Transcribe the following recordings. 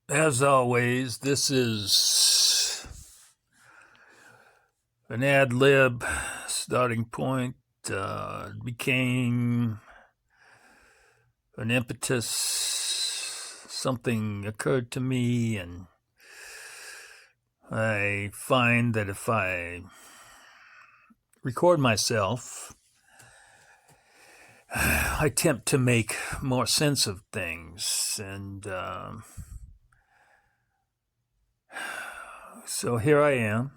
As always, this is an ad lib starting point. Became an impetus. Something occurred to me, and I find that if I record myself, I attempt to make more sense of things. And so here I am,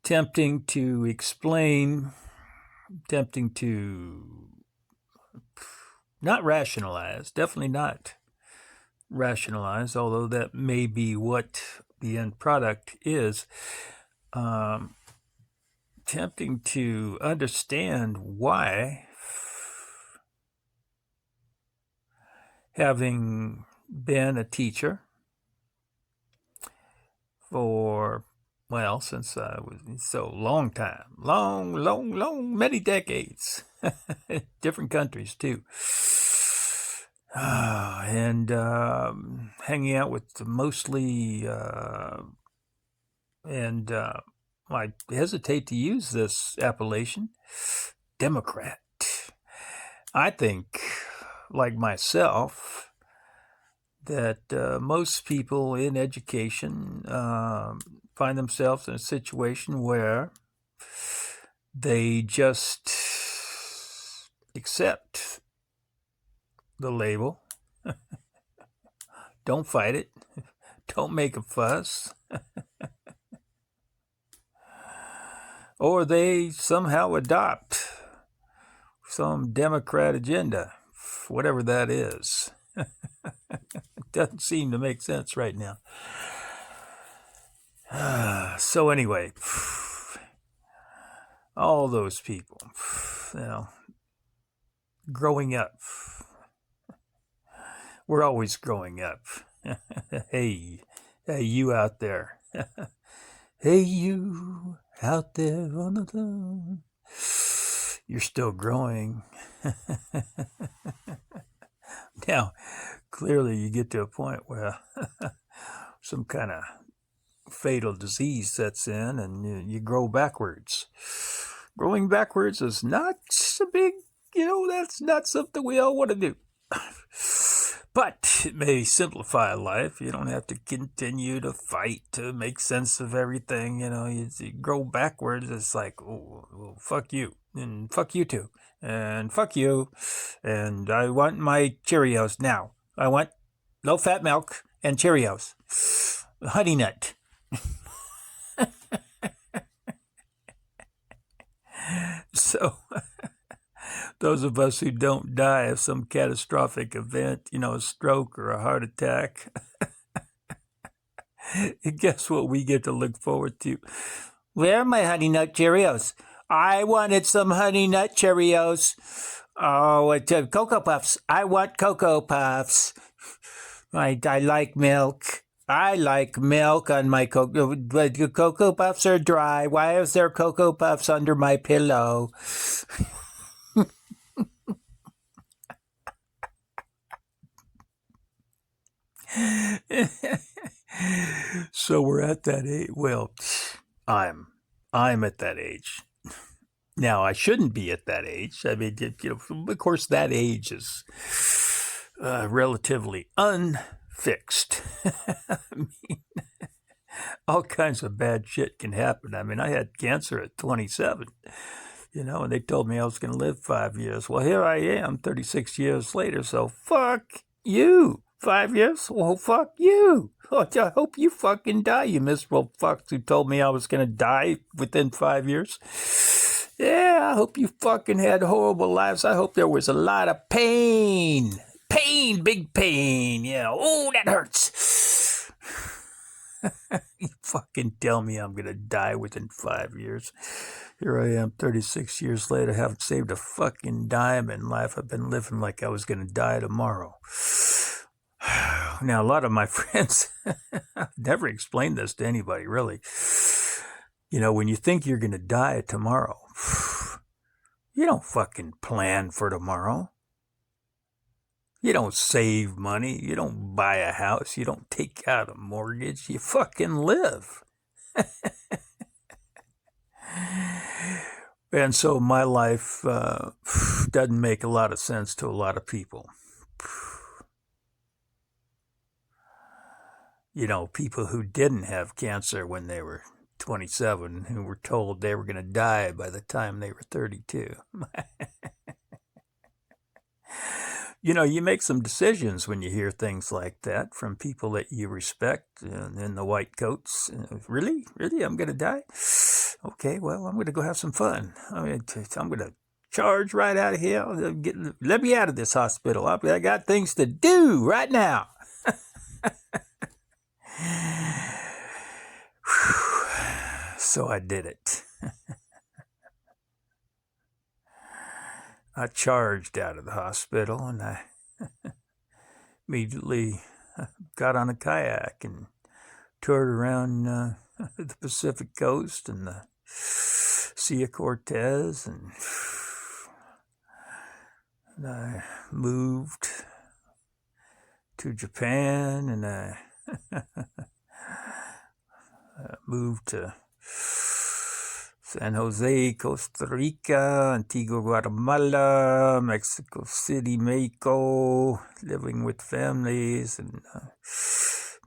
attempting to explain, attempting to not rationalize, definitely not rationalize, although that may be what the end product is. Attempting to understand why, having been a teacher for, well, since I was so long time, long, many decades, different countries too. And hanging out with mostly, and I hesitate to use this appellation, Democrat. I think, like myself, that most people in education find themselves in a situation where they just accept the label, don't fight it, don't make a fuss, or they somehow adopt some Democrat agenda, whatever that is. It doesn't seem to make sense right now. So anyway, all those people, growing up. We're always growing up. Hey, you out there. Hey, you out there on the lawn. You're still growing. Now, clearly you get to a point where some kind of fatal disease sets in and you grow backwards. Growing backwards is not a big, that's not something we all want to do. But it may simplify life. You don't have to continue to fight to make sense of everything. You grow backwards. It's like, oh, well, fuck you. And fuck you too. And fuck you. And I want my Cheerios now. I want low-fat milk and Cheerios. Honey nut. So, those of us who don't die of some catastrophic event, a stroke or a heart attack, guess what we get to look forward to? Where are my Honey Nut Cheerios? I wanted some Honey Nut Cheerios. Oh, it's Cocoa Puffs. I want Cocoa Puffs. I like milk. I like milk on my Cocoa. The Cocoa Puffs are dry. Why is there Cocoa Puffs under my pillow? So we're at that age. Well, I'm at that age. Now, I shouldn't be at that age. I mean, of course, that age is relatively unfixed. I mean, all kinds of bad shit can happen. I mean, I had cancer at 27, and they told me I was going to live 5 years. Well, here I am 36 years later, so fuck you. 5 years? Well, fuck you. Oh, I hope you fucking die, you miserable fucks who told me I was going to die within 5 years. Yeah, I hope you fucking had horrible lives. I hope there was a lot of pain. Pain, big pain. Yeah, oh, that hurts. You fucking tell me I'm going to die within 5 years. Here I am 36 years later, haven't saved a fucking dime in life. I've been living like I was going to die tomorrow. Now, a lot of my friends, I've never explained this to anybody, really. When you think you're going to die tomorrow, you don't fucking plan for tomorrow. You don't save money. You don't buy a house. You don't take out a mortgage. You fucking live. And so my life doesn't make a lot of sense to a lot of people. You know, people who didn't have cancer when they were 27, who were told they were going to die by the time they were 32. You know, you make some decisions when you hear things like that from people that you respect in the white coats. Really? Really? I'm going to die? Okay, well, I'm going to go have some fun. I'm going to charge right out of here. Let me out of this hospital. I got things to do right now. So I did it. I charged out of the hospital, and I immediately got on a kayak and toured around the Pacific coast and the Sea of Cortez, and I moved to Japan, and I moved to San Jose, Costa Rica, Antigua, Guatemala, Mexico City, Mexico, living with families. And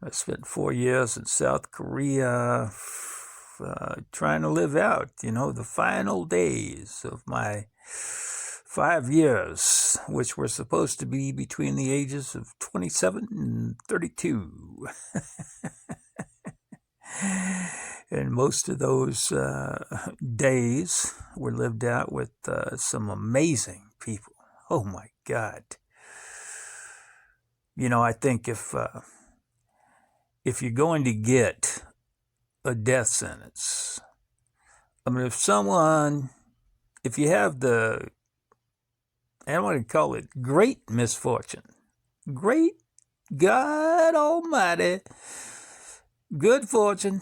I spent 4 years in South Korea, trying to live out, the final days of my 5 years, which were supposed to be between the ages of 27 and 32. And most of those days were lived out with some amazing people. Oh my God. I think if you're going to get a death sentence, I mean, if you have I don't want to call it great misfortune, great God Almighty, good fortune,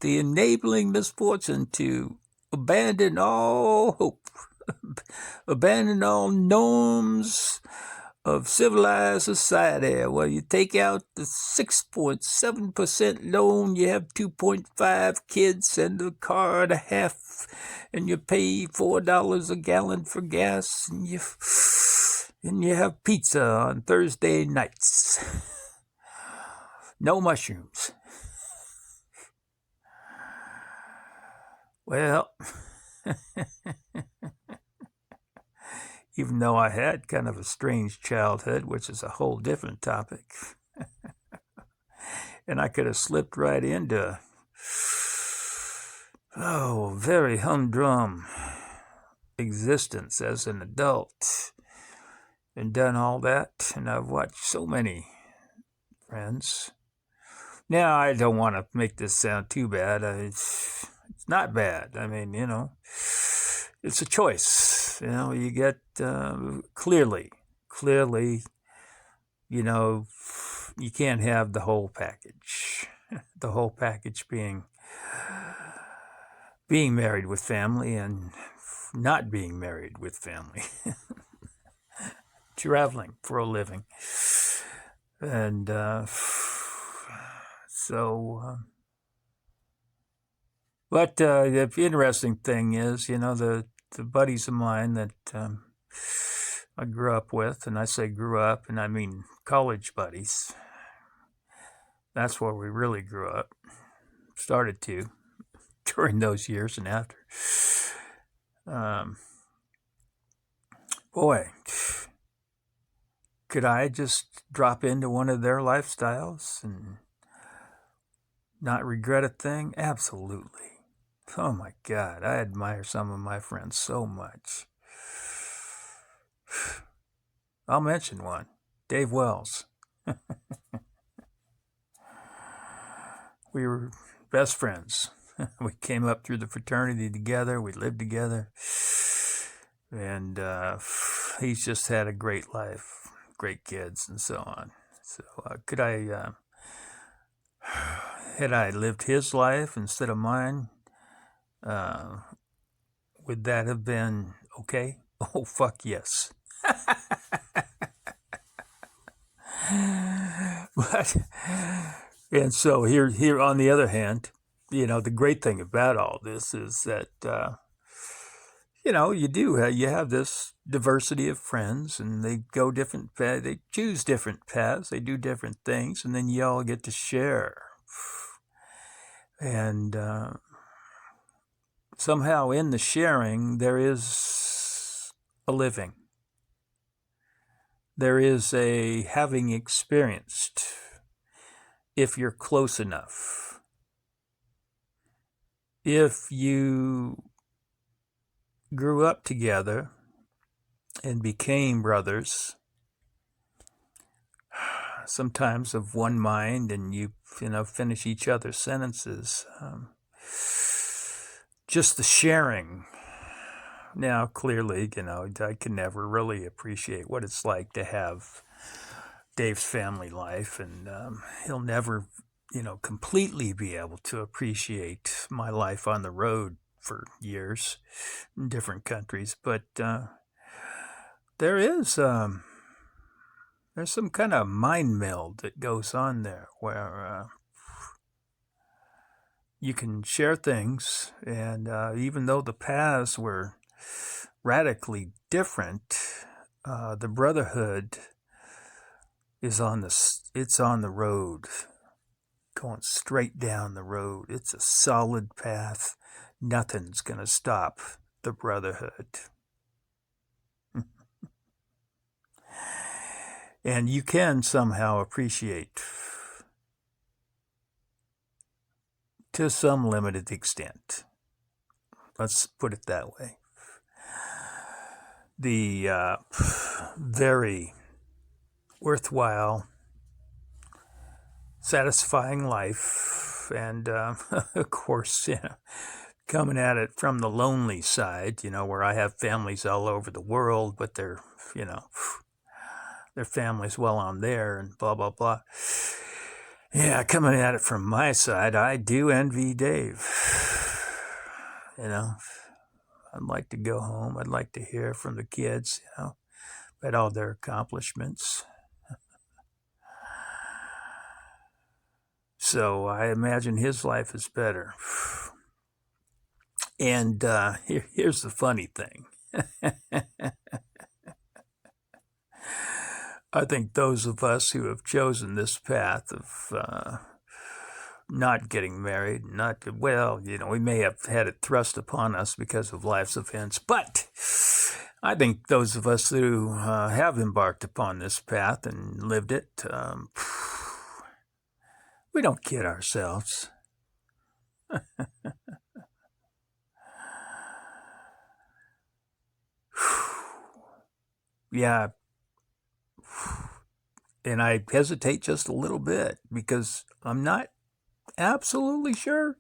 the enabling misfortune to abandon all hope, abandon all norms of civilized society. Well, you take out the 6.7% loan, you have 2.5 kids and a car and a half, and you pay $4 a gallon for gas, and you have pizza on Thursday nights. No mushrooms. Well, even though I had kind of a strange childhood, which is a whole different topic, and I could have slipped right into, very humdrum existence as an adult and done all that, and I've watched so many friends. Now, I don't want to make this sound too bad. It's not bad. I mean, it's a choice. You get clearly, you can't have the whole package. The whole package being married with family and not being married with family. Traveling for a living. And but the interesting thing is, the buddies of mine that I grew up with, and I say grew up, and I mean college buddies. That's where we really grew up. Started to during those years and after. Boy, could I just drop into one of their lifestyles and not regret a thing? Absolutely. Oh my God, I admire some of my friends so much. I'll mention one, Dave Wells. We were best friends. We came up through the fraternity together. We lived together. And he's just had a great life, great kids, and so on. So had I lived his life instead of mine, would that have been okay? Oh, fuck yes. But and so here on the other hand, the great thing about all this is that you have this diversity of friends, and they go different they choose different paths, they do different things, and then you all get to share. And somehow in the sharing there is a living. There is a having experienced, if you're close enough. If you grew up together and became brothers, sometimes of one mind, and you finish each other's sentences. Just the sharing. Now, clearly, I can never really appreciate what it's like to have Dave's family life, and he'll never, completely be able to appreciate my life on the road for years in different countries. But there is there's some kind of mind meld that goes on there where you can share things, and even though the paths were radically different, the brotherhood is on the road, going straight down the road. It's a solid path. Nothing's gonna stop the brotherhood. And you can somehow appreciate, to some limited extent, let's put it that way, the very worthwhile, satisfying life. And of course, coming at it from the lonely side, where I have families all over the world, but they're, their families well on there, and blah, blah, blah. Yeah, coming at it from my side, I do envy Dave. I'd like to go home. I'd like to hear from the kids, about all their accomplishments. So I imagine his life is better. And here's the funny thing. I think those of us who have chosen this path of not getting married, we may have had it thrust upon us because of life's events, but I think those of us who have embarked upon this path and lived it, we don't kid ourselves. Yeah. And I hesitate just a little bit because I'm not absolutely sure,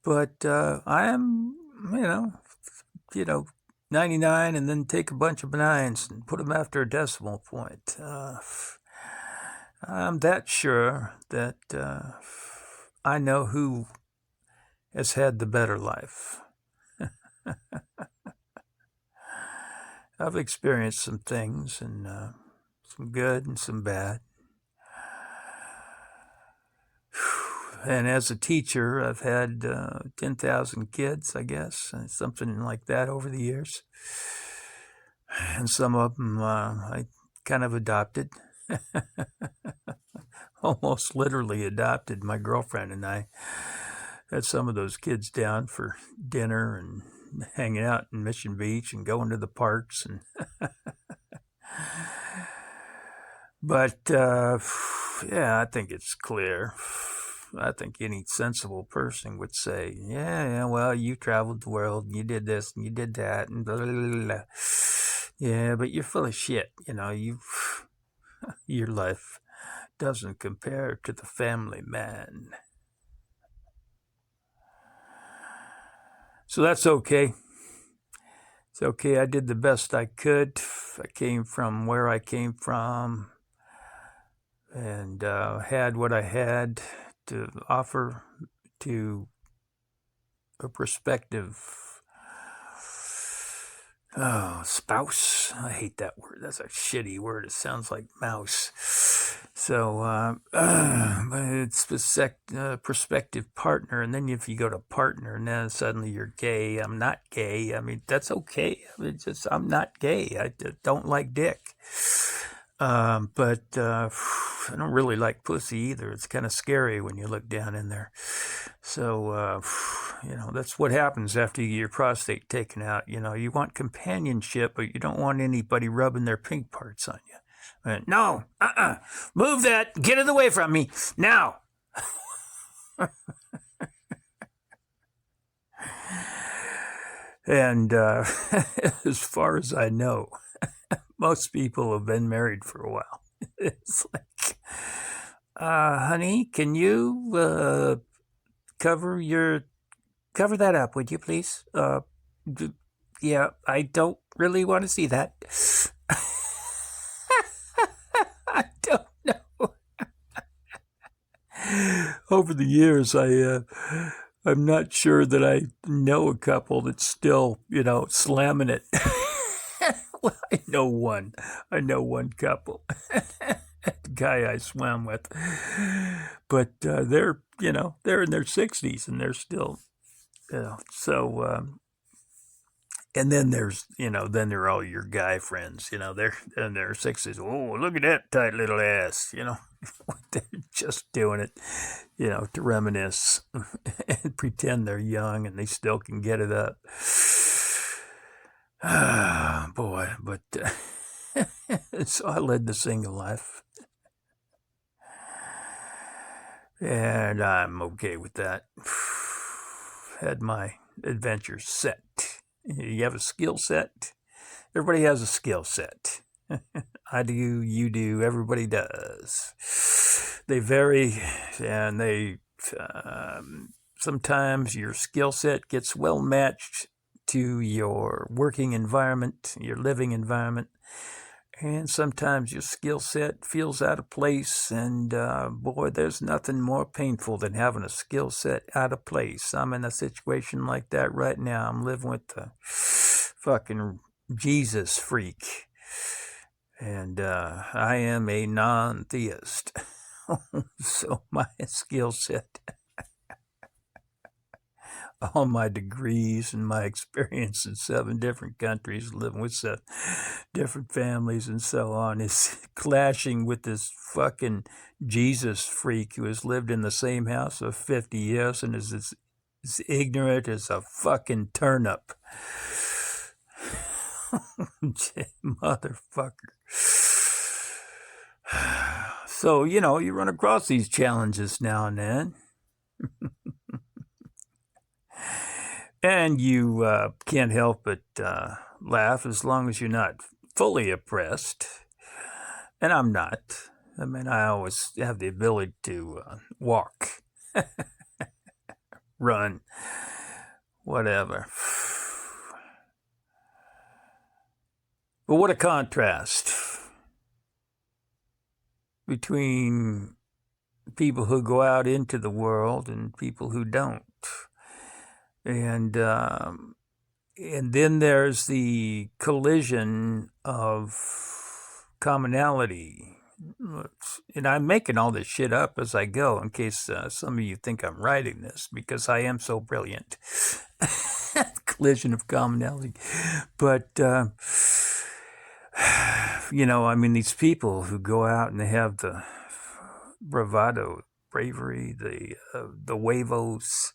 but I am, 99 and then take a bunch of nines and put them after a decimal point. I'm that sure that I know who has had the better life. I've experienced some things, and some good and some bad. And as a teacher, I've had 10,000 kids, I guess, something like that over the years. And some of them I kind of adopted. Almost literally adopted. My girlfriend and I had some of those kids down for dinner and hanging out in Mission Beach and going to the parks. And but I think it's clear. I think any sensible person would say, yeah, well, you traveled the world, and you did this, and you did that, and blah, blah, blah, blah. Yeah, but you're full of shit. Your life doesn't compare to the family man. So that's okay. It's okay. I did the best I could. I came from where I came from, and had what I had to offer to a prospective spouse. I hate that word. That's a shitty word. It sounds like mouse. So, but it's prospective partner, and then if you go to partner, and then suddenly you're gay. I'm not gay. I mean, that's okay. I mean, I'm not gay. I don't like dick. But I don't really like pussy either. It's kind of scary when you look down in there. So, that's what happens after you get your prostate taken out. You want companionship, but you don't want anybody rubbing their pink parts on you. No, move that. Get it away from me now. And as far as I know, most people have been married for a while. It's like, honey, can you cover that up, would you please? Yeah, I don't really want to see that. I don't know. Over the years, I'm not sure that I know a couple that's still, slamming it. Well, I know one couple. The guy I swam with. But they're in their 60s and they're still, so and then there's, then there are all your guy friends, they're in their 60s. Oh, look at that tight little ass, They're just doing it, to reminisce and pretend they're young and they still can get it up. Boy, but so I led the single life. And I'm okay with that. Had my adventures set. You have a skill set. Everybody has a skill set. I do, you do, everybody does. They vary, and sometimes your skill set gets well matched to your working environment, your living environment, and sometimes your skill set feels out of place, and boy, there's nothing more painful than having a skill set out of place. I'm in a situation like that right now. I'm living with the fucking Jesus freak, and I am a non-theist. So my skill set, all my degrees and my experience in 7 different countries, living with 7 different families and so on, is clashing with this fucking Jesus freak who has lived in the same house for 50 years and is as ignorant as a fucking turnip. Motherfucker. So, you run across these challenges now and then. And you can't help but laugh as long as you're not fully oppressed. And I'm not. I mean, I always have the ability to walk, run, whatever. But what a contrast between people who go out into the world and people who don't. And then there's the collision of commonality. And I'm making all this shit up as I go in case some of you think I'm writing this, because I am so brilliant. Collision of commonality. But, these people who go out and they have the bravado, bravery, the huevos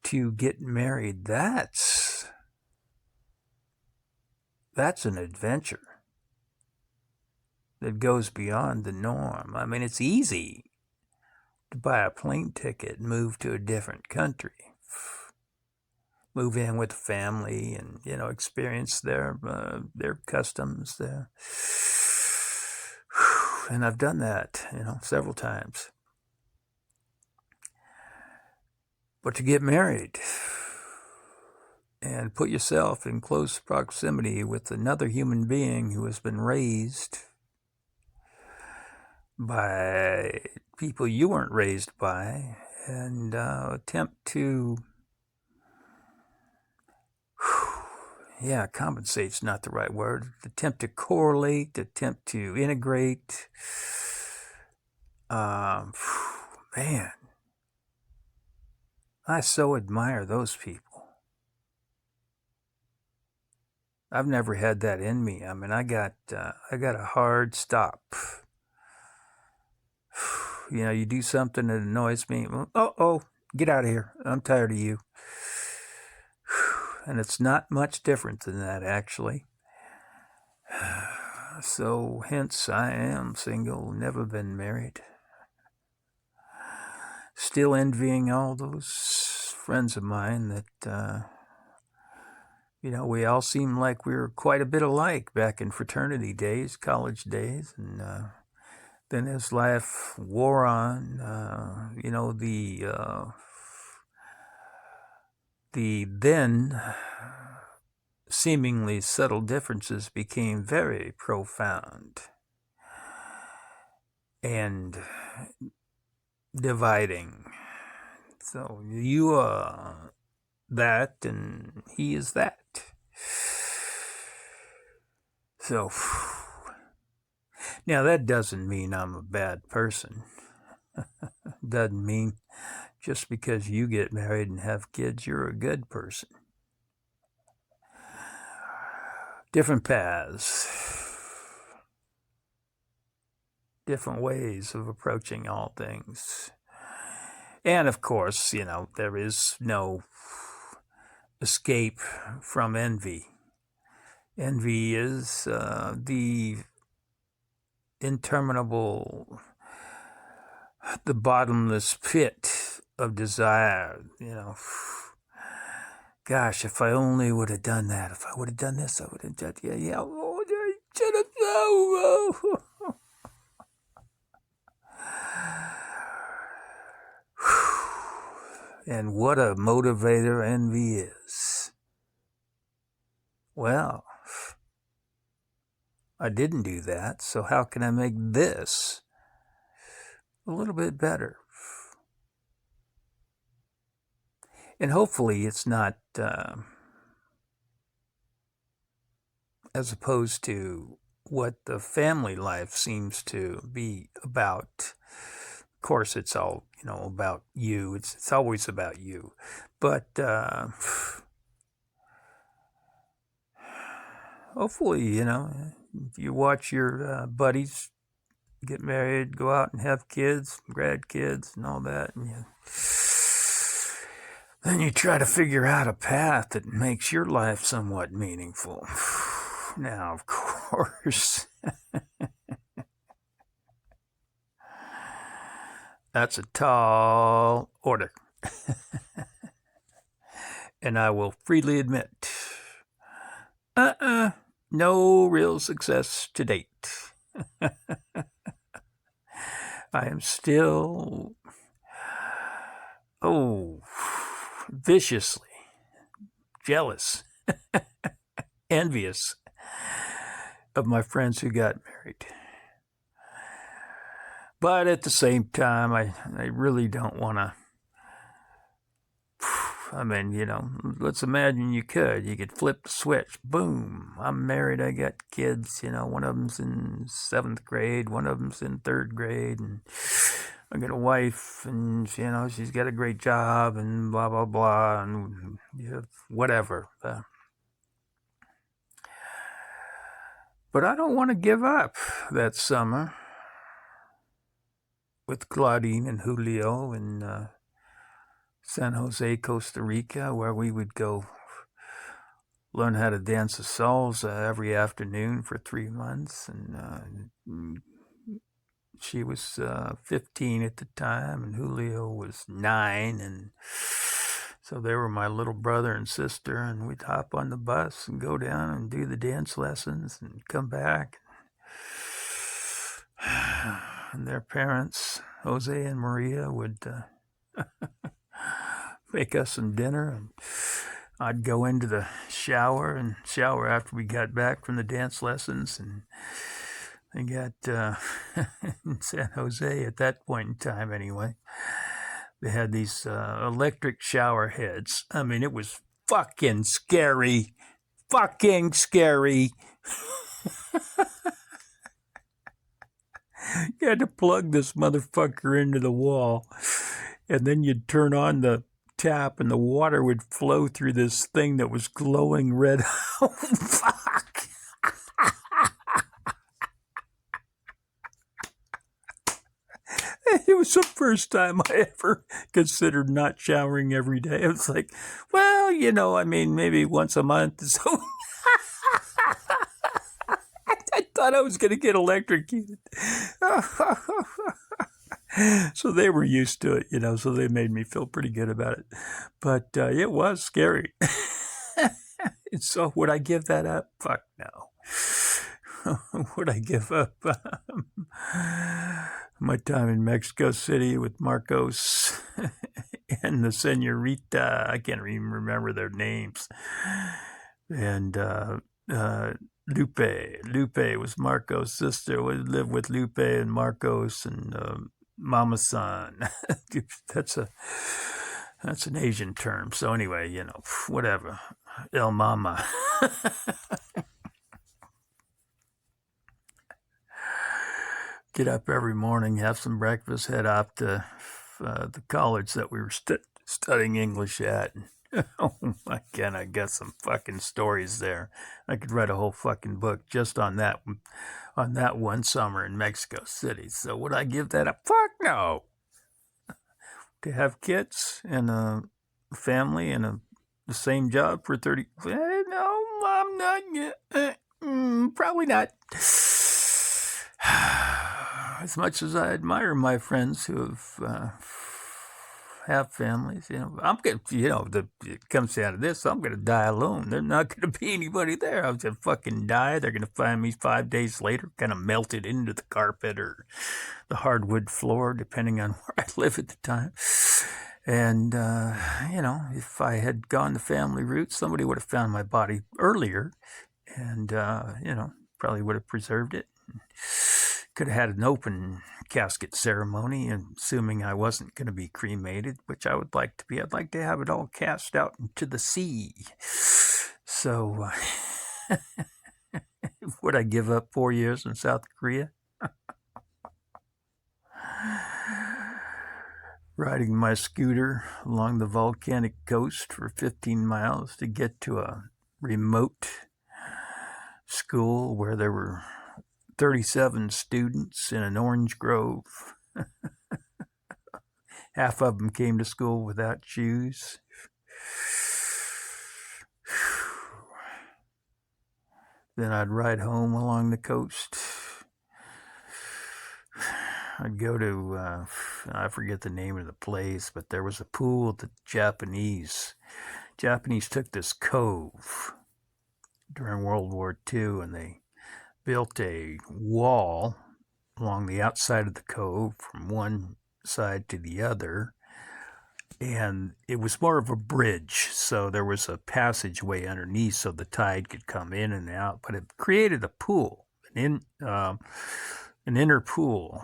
to get married, that's an adventure that goes beyond the norm. I mean, it's easy to buy a plane ticket and move to a different country, move in with a family, and experience their customs there. And I've done that, several times. But to get married and put yourself in close proximity with another human being who has been raised by people you weren't raised by, and attempt to, compensate's not the right word, attempt to correlate, attempt to integrate, Man, I so admire those people. I've never had that in me. I mean, I got a hard stop. You know, you do something that annoys me. Oh, get out of here. I'm tired of you. And it's not much different than that, actually. So, hence, I am single, never been married. Still envying all those friends of mine that, you know, we all seemed like we were quite a bit alike back in fraternity days, college days, and then as life wore on, you know, the then seemingly subtle differences became very profound and dividing. So you are that, and he is that. So now that doesn't mean I'm a bad person. Doesn't mean just because you get married and have kids, you're a good person. Different paths, different ways of approaching all things. And of course, you know, there is no escape from envy. Envy is the interminable, the bottomless pit of desire, you know. Gosh, if I only would have done that. If I would have done this, I would have done, yeah. Oh, I should have known. And what a motivator envy is. Well, I didn't do that, so how can I make this a little bit better? And hopefully it's not as opposed to what the family life seems to be about. Of course, it's all, you know, about you. It's always about you. But hopefully, you know, if you watch your buddies get married, go out and have kids, grandkids, and all that, and then you try to figure out a path that makes your life somewhat meaningful. Now, of course, that's a tall order. And I will freely admit, no real success to date. I am still, viciously jealous, envious of my friends who got married. But at the same time, I really don't want to. I mean, you know, let's imagine you could flip the switch. Boom, I'm married, I got kids, you know, one of them's in 7th grade, one of them's in 3rd grade, and I got a wife, and, you know, she's got a great job, and blah, blah, blah, and whatever. But I don't want to give up that summer with Claudine and Julio in San Jose, Costa Rica, where we would go learn how to dance a salsa every afternoon for 3 months. And she was 15 at the time, and Julio was 9. And so they were my little brother and sister, and we'd hop on the bus and go down and do the dance lessons and come back. And their parents, Jose and Maria, would make us some dinner, and I'd go into the shower and shower after we got back from the dance lessons. And I got in San Jose at that point in time anyway, they had these electric shower heads. I mean, it was fucking scary. You had to plug this motherfucker into the wall, and then you'd turn on the tap, and the water would flow through this thing that was glowing red. Oh, fuck. It was the first time I ever considered not showering every day. It was like, well, I mean, maybe once a month. So I thought I was going to get electrocuted. So they were used to it, so they made me feel pretty good about it. But it was scary. So would I give that up? Fuck no. Would I give up my time in Mexico City with Marcos and the senorita? I can't even remember their names. And Lupe. Lupe was Marcos' sister. We lived with Lupe and Marcos and Mama San. That's an Asian term. So anyway, whatever. El Mama. Get up every morning, have some breakfast, head off to the college that we were studying English at. Oh my God, I got some fucking stories there. I could write a whole fucking book just on that one summer in Mexico City. So would I give that up? Fuck no. To have kids and a family and the same job for 30... No, I'm not. Probably not. As much as I admire my friends who have families, I'm gonna, it comes down to this, I'm gonna die alone. There's not gonna be anybody there. I'm gonna fucking die. They're gonna find me 5 days later, kind of melted into the carpet or the hardwood floor, depending on where I live at the time. And if I had gone the family route, somebody would have found my body earlier, and probably would have preserved it. Could have had an open casket ceremony, assuming I wasn't going to be cremated, which I would like to be. I'd like to have it all cast out into the sea. So, would I give up 4 years in South Korea? Riding my scooter along the volcanic coast for 15 miles to get to a remote school where there were 37 students in an orange grove. Half of them came to school without shoes. Then I'd ride home along the coast. I'd go to, I forget the name of the place, but there was a pool that Japanese took this cove during World War II, and they built a wall along the outside of the cove from one side to the other, and it was more of a bridge, so there was a passageway underneath so the tide could come in and out, but it created a pool, an inner pool.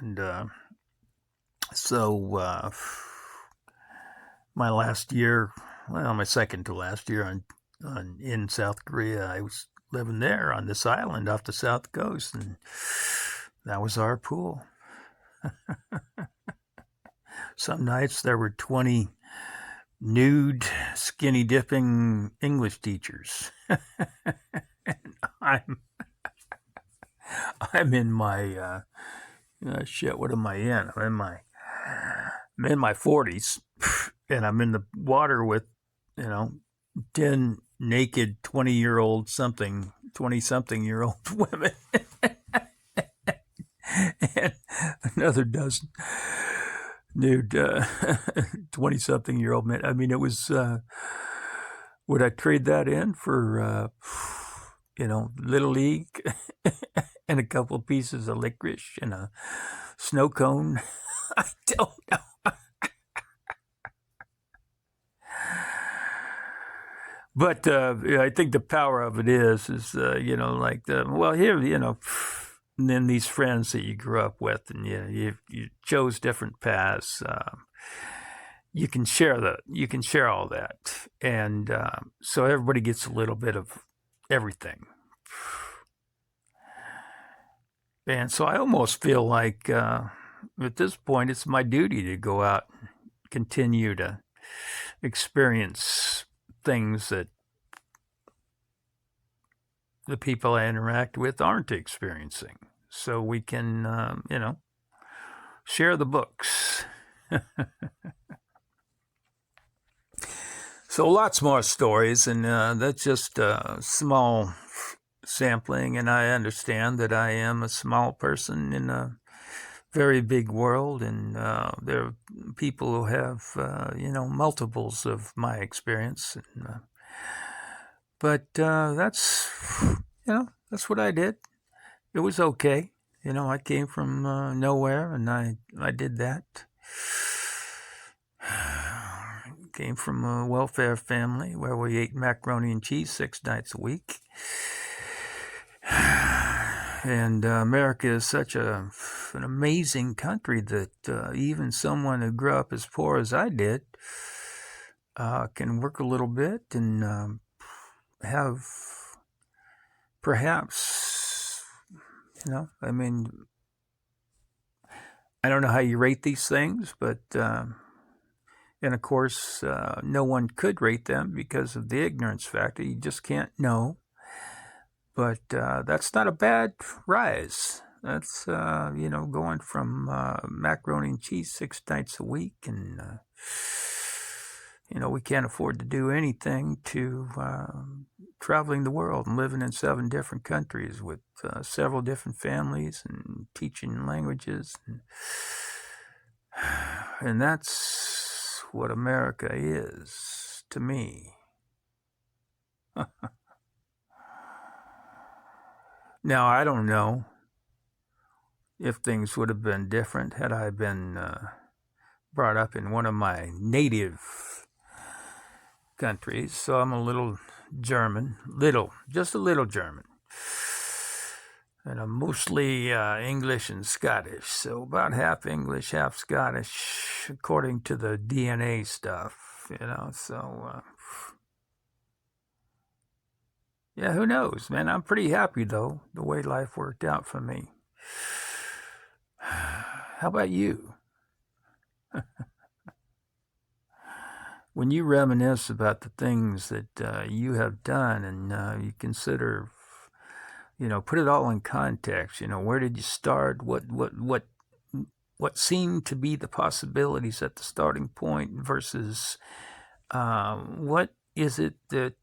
And so my last year, my second to last year in South Korea, I was living there on this island off the south coast, and that was our pool. Some nights there were 20 nude, skinny dipping English teachers. And I'm in my what am I in? I'm in my 40s, and I'm in the water with 10 naked 20-something-year-old women. And another dozen nude 20-something-year-old men. I mean, it was, would I trade that in for, Little League and a couple of pieces of licorice and a snow cone? I don't know. But I think the power of it is and then these friends that you grew up with, and you chose different paths. You can share all that, and so everybody gets a little bit of everything. And so I almost feel like at this point it's my duty to go out and continue to experience things that the people I interact with aren't experiencing. So we can, share the books. So lots more stories, and that's just a small sampling. And I understand that I am a small person in a very big world, and there are people who have, multiples of my experience. And, but that's, that's what I did. It was okay. I came from nowhere, and I did that. Came from a welfare family where we ate macaroni and cheese 6 nights a week. And America is such an amazing country that even someone who grew up as poor as I did can work a little bit and have perhaps, I don't know how you rate these things, but and of course, no one could rate them because of the ignorance factor. You just can't know. But that's not a bad rise. That's, going from macaroni and cheese 6 nights a week. And, we can't afford to do anything to traveling the world and living in 7 different countries with several different families and teaching languages. And that's what America is to me. Now, I don't know if things would have been different had I been brought up in one of my native countries. So I'm a little German, just a little German. And I'm mostly English and Scottish, so about half English, half Scottish, according to the DNA stuff, so, yeah, who knows, man? I'm pretty happy, though, the way life worked out for me. How about you? When you reminisce about the things that you have done and you consider, put it all in context. Where did you start? What seemed to be the possibilities at the starting point versus what is it that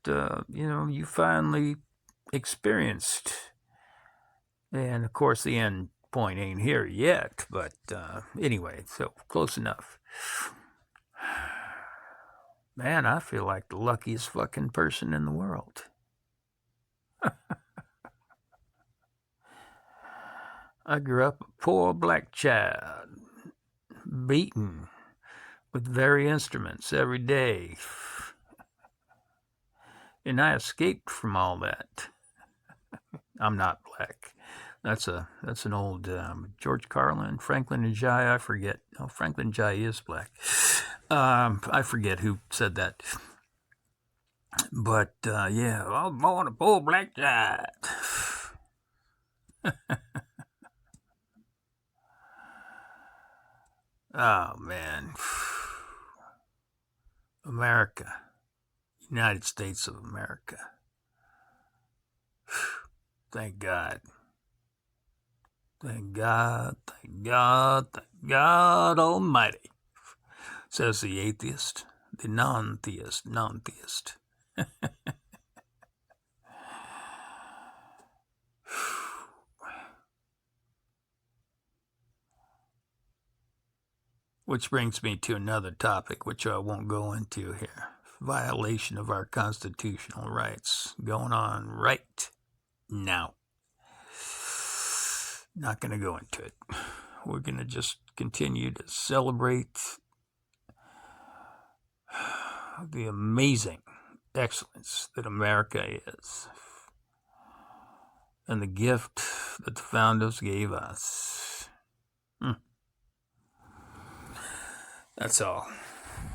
you finally experienced? And of course, the end point ain't here yet. But anyway, so close enough. Man, I feel like the luckiest fucking person in the world. I grew up a poor black child, beaten with very instruments every day. And I escaped from all that. I'm not black. That's an old George Carlin, Franklin and Jai. I forget. No, Franklin Jai is black. I forget who said that. But yeah, I was born a poor black child. Oh man, America, United States of America. Thank God. Thank God, thank God, thank God Almighty, says the atheist, the non-theist. Which brings me to another topic, which I won't go into here. Violation of our constitutional rights going on right now. Not going to go into it. We're going to just continue to celebrate the amazing excellence that America is and the gift that the founders gave us. That's all.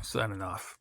Signing off.